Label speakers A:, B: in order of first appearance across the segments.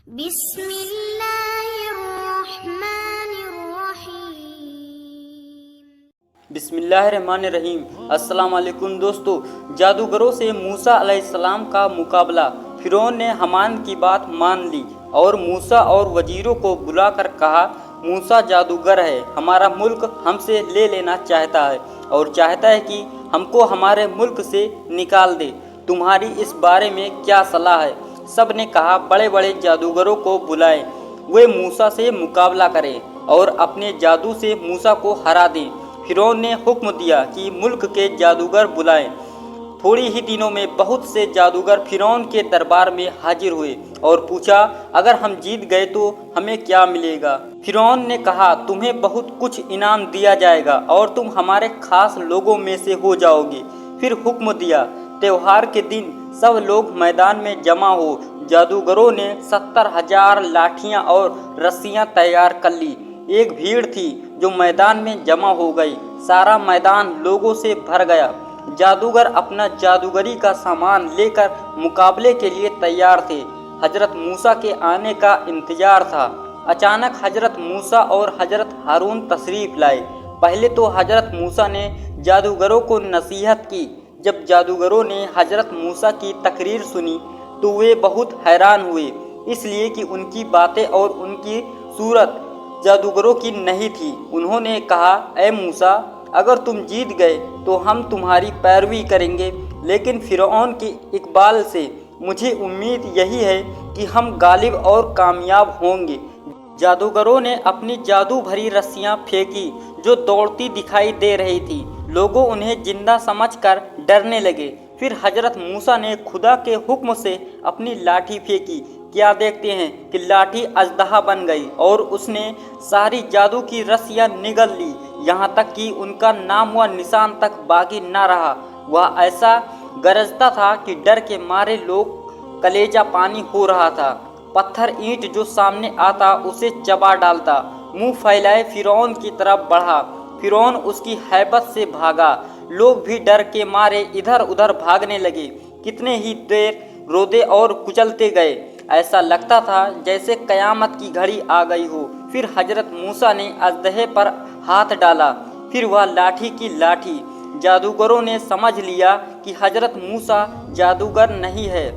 A: بسم اللہ الرحمن الرحیم۔
B: بسم اللہ الرحمن الرحیم۔ السلام علیکم دوستو، جادوگروں سے موسیٰ علیہ السلام کا مقابلہ۔ فرعون نے حامان کی بات مان لی اور موسیٰ اور وزیروں کو بلا کر کہا، موسیٰ جادوگر ہے، ہمارا ملک ہم سے لے لینا چاہتا ہے اور چاہتا ہے کہ ہم کو ہمارے ملک سے نکال دے، تمہاری اس بارے میں کیا صلاح ہے؟ سب نے کہا، بڑے بڑے جادوگروں کو بلائیں، وہ موسیٰ سے مقابلہ کریں اور اپنے جادو سے موسیٰ کو ہرا دیں۔ فرعون نے حکم دیا کہ ملک کے جادوگر بلائیں۔ تھوڑی ہی دنوں میں بہت سے جادوگر فرعون کے دربار میں حاضر ہوئے اور پوچھا، اگر ہم جیت گئے تو ہمیں کیا ملے گا؟ فرعون نے کہا، تمہیں بہت کچھ انعام دیا جائے گا اور تم ہمارے خاص لوگوں میں سے ہو جاؤ گے۔ پھر حکم دیا، تہوار کے دن سب لوگ میدان میں جمع ہو۔ جادوگروں نے 70,000 لاٹھیاں اور رسیاں تیار کر لی۔ ایک بھیڑ تھی جو میدان میں جمع ہو گئی، سارا میدان لوگوں سے بھر گیا۔ جادوگر اپنا جادوگری کا سامان لے کر مقابلے کے لیے تیار تھے۔ حضرت موسیٰ کے آنے کا انتظار تھا۔ اچانک حضرت موسیٰ اور حضرت ہارون تشریف لائے۔ پہلے تو حضرت موسیٰ نے جادوگروں کو نصیحت کی۔ جب جادوگروں نے حضرت موسیٰ کی تقریر سنی تو وہ بہت حیران ہوئے، اس لیے کہ ان کی باتیں اور ان کی صورت جادوگروں کی نہیں تھی۔ انہوں نے کہا، اے موسیٰ، اگر تم جیت گئے تو ہم تمہاری پیروی کریں گے، لیکن فرعون کے اقبال سے مجھے امید یہی ہے کہ ہم غالب اور کامیاب ہوں گے۔ جادوگروں نے اپنی جادو بھری رسیاں پھینکی جو دوڑتی دکھائی دے رہی تھی۔ لوگوں انہیں زندہ سمجھ کر ڈرنے لگے۔ پھر حضرت موسیٰ نے خدا کے حکم سے اپنی لاٹھی پھینکی۔ کیا دیکھتے ہیں کہ لاٹھی اژدہا بن گئی اور اس نے ساری جادو کی رسیاں نگل لی، یہاں تک کہ ان کا نام و نشان تک باقی نہ رہا۔ وہ ایسا گرجتا تھا کہ ڈر کے مارے لوگ کلیجہ پانی ہو رہا تھا۔ پتھر اینٹ جو سامنے آتا اسے چبا ڈالتا۔ منہ پھیلائے فرعون کی طرف بڑھا۔ فرعون اس کی ہیبت سے بھاگا۔ لوگ بھی ڈر کے مارے ادھر ادھر بھاگنے لگے۔ کتنے ہی دیر رودے اور کچلتے گئے، ایسا لگتا تھا جیسے قیامت کی گھڑی آ گئی ہو۔ پھر حضرت موسیٰ نے اژدہے پر ہاتھ ڈالا، پھر وہ لاٹھی کی لاٹھی۔ جادوگروں نے سمجھ لیا کہ حضرت موسیٰ جادوگر نہیں ہے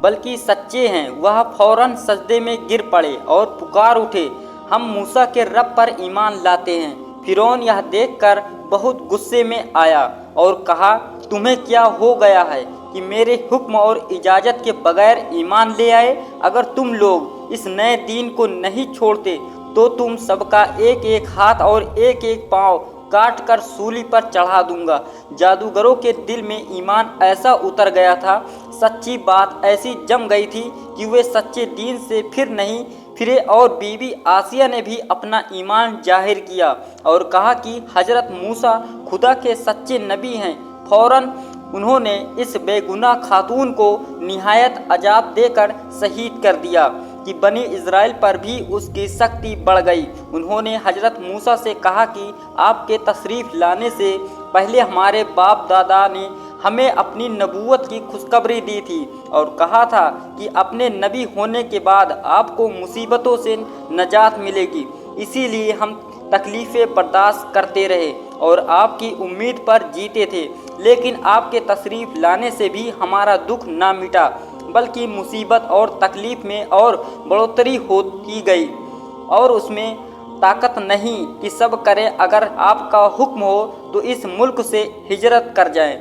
B: بلکہ سچے ہیں۔ وہ فوراً سجدے میں گر پڑے اور پکار اٹھے، ہم موسیٰ کے رب پر ایمان لاتے ہیں۔ فرعون یہ دیکھ کر بہت غصے میں آیا اور کہا، تمہیں کیا ہو گیا ہے کہ میرے حکم اور اجازت کے بغیر ایمان لے آئے؟ اگر تم لوگ اس نئے دین کو نہیں چھوڑتے تو تم سب کا ایک ایک ہاتھ اور ایک ایک پاؤں کاٹ کر سولی پر چڑھا دوں گا۔ جادوگروں کے دل میں ایمان ایسا اتر گیا تھا، سچی بات ایسی جم گئی تھی کہ وہ سچے دین سے پھر نہیں پھرے، اور بی بی آسیہ نے بھی اپنا ایمان ظاہر کیا اور کہا کہ حضرت موسیٰ خدا کے سچے نبی ہیں۔ فوراً انہوں نے اس بے گناہ خاتون کو نہایت عذاب دے کر شہید کر دیا کہ بنی اسرائیل پر بھی اس کی سختی بڑھ گئی۔ انہوں نے حضرت موسیٰ سے کہا کہ آپ کے تشریف لانے سے پہلے ہمارے باپ دادا نے ہمیں اپنی نبوت کی خوشخبری دی تھی اور کہا تھا کہ اپنے نبی ہونے کے بعد آپ کو مصیبتوں سے نجات ملے گی، اسی لیے ہم تکلیفیں برداشت کرتے رہے اور آپ کی امید پر جیتے تھے، لیکن آپ کے تشریف لانے سے بھی ہمارا دکھ نہ مٹا بلکہ مصیبت اور تکلیف میں اور بڑھوتری ہوتی گئی، اور اس میں طاقت نہیں کہ سب کریں۔ اگر آپ کا حکم ہو تو اس ملک سے ہجرت کر جائیں۔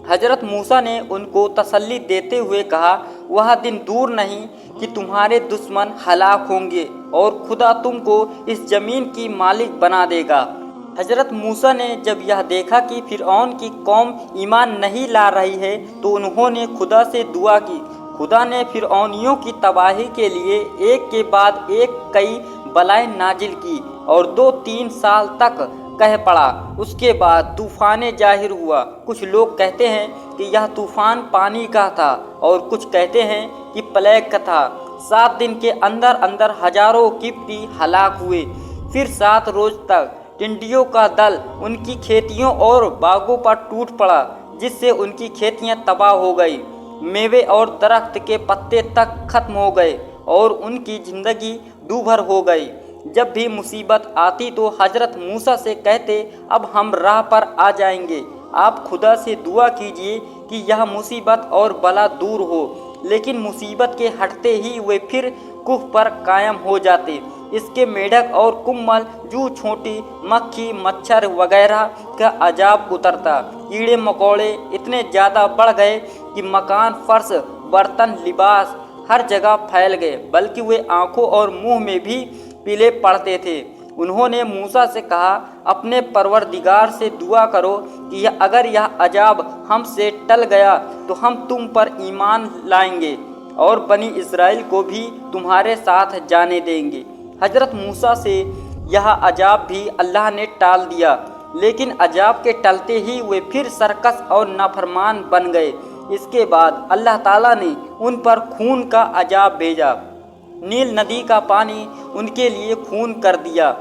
B: حضرت موسیٰ نے ان کو تسلی دیتے ہوئے کہا، وہ دن دور نہیں کہ تمہارے دشمن ہلاک ہوں گے اور خدا تم کو اس زمین کی مالک بنا دے گا۔ حضرت موسیٰ نے جب یہ دیکھا کہ فرعون کی قوم ایمان نہیں لا رہی ہے تو انہوں نے خدا سے دعا کی۔ خدا نے فرعونیوں کی تباہی کے لیے ایک کے بعد ایک کئی بلائیں نازل کی اور 2-3 سال تک کہہ پڑا۔ اس کے بعد طوفان ظاہر ہوا۔ کچھ لوگ کہتے ہیں کہ یہ طوفان پانی کا تھا اور کچھ کہتے ہیں کہ پلیگ کا تھا۔ 7 دن کے اندر اندر ہزاروں قبطی ہلاک ہوئے۔ پھر 7 روز تک ٹڈیوں کا دل ان کی کھیتیوں اور باغوں پر ٹوٹ پڑا، جس سے ان کی کھیتیاں تباہ ہو گئی، میوے اور درخت کے پتے تک ختم ہو گئے اور ان کی زندگی دوبھر ہو گئی۔ جب بھی مصیبت آتی تو حضرت موسیٰ سے کہتے اب ہم راہ پر آ جائیں گے، آپ خدا سے دعا کیجئے کہ یہ مصیبت اور بلا دور ہو، لیکن مصیبت کے ہٹتے ہی وہ پھر کفر پر قائم ہو جاتے۔ اس کے میڈک اور کمل، جو چھوٹی مکھی مچھر وغیرہ کا عذاب اترتا۔ کیڑے مکوڑے اتنے زیادہ بڑھ گئے کہ مکان، فرش، برتن، لباس ہر جگہ پھیل گئے، بلکہ وہ آنکھوں اور منہ میں بھی پیلے پڑتے تھے۔ انہوں نے موسیٰ سے کہا اپنے پروردگار سے دعا کرو کہ اگر یہ عذاب ہم سے ٹل گیا تو ہم تم پر ایمان لائیں گے اور بنی اسرائیل کو بھی تمہارے ساتھ جانے دیں گے۔ حضرت موسیٰ سے یہ عذاب بھی اللہ نے ٹال دیا، لیکن عذاب کے ٹلتے ہی وہ پھر سرکش اور نافرمان بن گئے۔ اس کے بعد اللہ تعالیٰ نے ان پر خون کا عذاب بھیجا۔ نیل ندی کا پانی ان کے لیے خون کر دیا،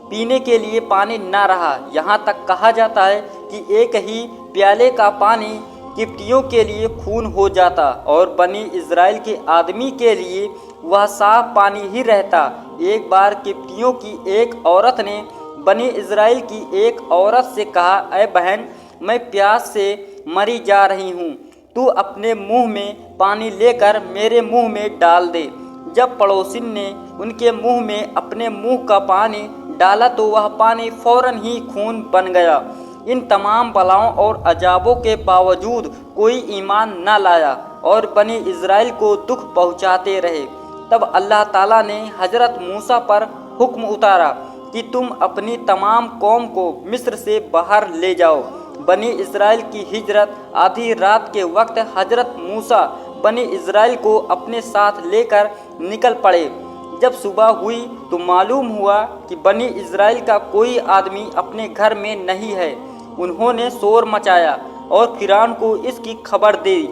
B: پینے کے لیے پانی نہ رہا، یہاں تک کہا جاتا ہے کہ ایک ہی پیالے کا پانی قبطیوں کے لیے خون ہو جاتا اور بنی اسرائیل کے آدمی کے لیے وہ صاف پانی ہی رہتا۔ ایک بار قبطیوں کی ایک عورت نے بنی اسرائیل کی ایک عورت سے کہا اے بہن، میں پیاس سے مری جا رہی ہوں، تو اپنے منہ میں پانی لے کر میرے منہ میں ڈال دے۔ جب پڑوسن نے ان کے منہ میں اپنے منہ کا پانی ڈالا تو وہ پانی فوراً ہی خون بن گیا۔ ان تمام بلاؤں اور عذابوں کے باوجود کوئی ایمان نہ لایا اور بنی اسرائیل کو دکھ پہنچاتے رہے۔ تب اللہ تعالیٰ نے حضرت موسیٰ پر حکم اتارا کہ تم اپنی تمام قوم کو مصر سے باہر لے جاؤ۔ بنی اسرائیل کی ہجرت آدھی رات کے وقت حضرت موسیٰ بنی اسرائیل کو اپنے ساتھ لے کر نکل پڑے۔ جب صبح ہوئی تو معلوم ہوا کہ بنی اسرائیل کا کوئی آدمی اپنے گھر میں نہیں ہے۔ انہوں نے شور مچایا اور فرعون کو اس کی خبر دی۔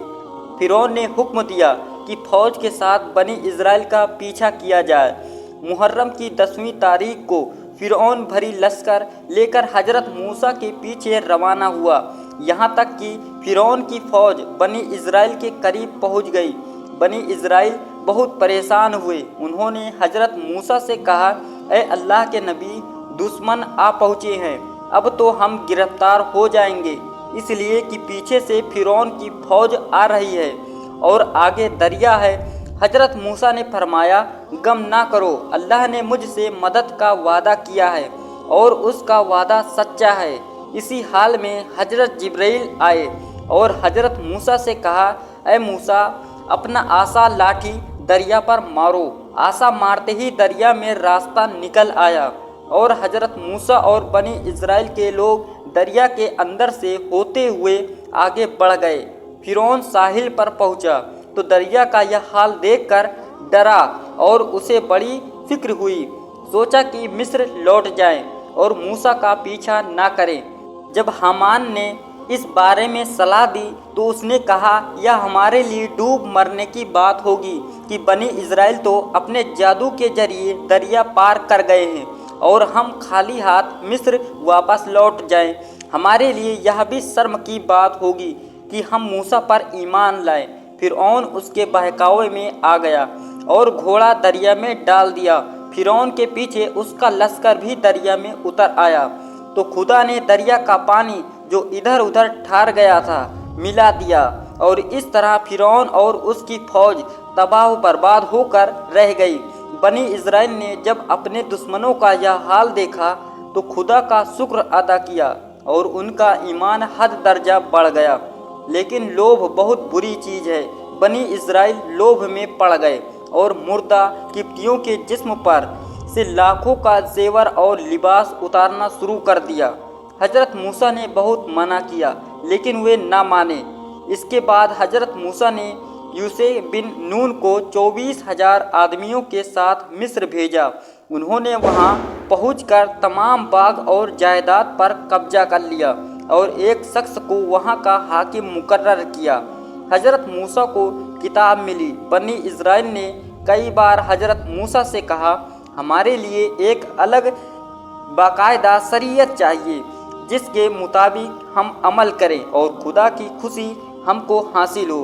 B: فرعون نے حکم دیا کہ فوج کے ساتھ بنی اسرائیل کا پیچھا کیا جائے۔ محرم کی 10ویں تاریخ کو فرعون بھری لشکر لے کر حضرت موسیٰ کے پیچھے روانہ ہوا، یہاں تک کہ فرعون کی فوج بنی اسرائیل کے قریب پہنچ گئی۔ بنی اسرائیل بہت پریشان ہوئے۔ انہوں نے حضرت موسیٰ سے کہا اے اللہ کے نبی، دشمن آ پہنچے ہیں، اب تو ہم گرفتار ہو جائیں گے، اس لیے کہ پیچھے سے فرعون کی فوج آ رہی ہے اور آگے دریا ہے۔ حضرت موسیٰ نے فرمایا غم نہ کرو، اللہ نے مجھ سے مدد کا وعدہ کیا ہے اور اس کا وعدہ سچا ہے۔ اسی حال میں حضرت جبرائیل آئے اور حضرت موسیٰ سے کہا اے موسیٰ، اپنا عصا لاٹھی دریا پر مارو۔ عصا مارتے ہی دریا میں راستہ نکل آیا اور حضرت موسیٰ اور بنی اسرائیل کے لوگ دریا کے اندر سے ہوتے ہوئے آگے بڑھ گئے۔ فرعون ساحل پر پہنچا تو دریا کا یہ حال دیکھ کر ڈرا اور اسے بڑی فکر ہوئی، سوچا کہ مصر لوٹ جائیں اور موسیٰ کا پیچھا نہ کریں۔ جب حامان نے اس بارے میں صلاح دی تو اس نے کہا یہ ہمارے لیے ڈوب مرنے کی بات ہوگی کہ بنی اسرائیل تو اپنے جادو کے ذریعے دریا پار کر گئے ہیں اور ہم خالی ہاتھ مصر واپس لوٹ جائیں۔ ہمارے لیے یہ بھی شرم کی بات ہوگی کہ ہم موسیٰ پر ایمان لائیں۔ فرعون اس کے بہکاوے میں آ گیا اور گھوڑا دریا میں ڈال دیا۔ فرعون کے پیچھے اس کا لشکر بھی دریا میں اتر آیا تو خدا نے دریا کا پانی جو ادھر ادھر ٹھہر گیا تھا ملا دیا اور اس طرح فرعون اور اس کی فوج تباہ و برباد ہو کر رہ گئی۔ بنی اسرائیل نے جب اپنے دشمنوں کا یہ حال دیکھا تو خدا کا شکر ادا کیا اور ان کا ایمان حد درجہ بڑھ گیا۔ لیکن لوبھ بہت بری چیز ہے۔ بنی اسرائیل لوبھ میں پڑ گئے اور مردہ قبطیوں کے جسم پر سے لاکھوں کا زیور اور لباس اتارنا شروع کر دیا۔ حضرت موسیٰ نے بہت منع کیا لیکن وہ نہ مانے۔ اس کے بعد حضرت موسیٰ نے یوشع بن نون کو 24,000 آدمیوں کے ساتھ مصر بھیجا۔ انہوں نے وہاں پہنچ کر تمام باغ اور جائیداد پر قبضہ کر لیا اور ایک شخص کو وہاں کا حاکم مقرر کیا۔ حضرت موسیٰ کو کتاب ملی۔ بنی اسرائیل نے کئی بار حضرت موسیٰ سے کہا ہمارے لیے ایک الگ باقاعدہ شریعت چاہیے جس کے مطابق ہم عمل کریں اور خدا کی خوشی ہم کو حاصل ہو۔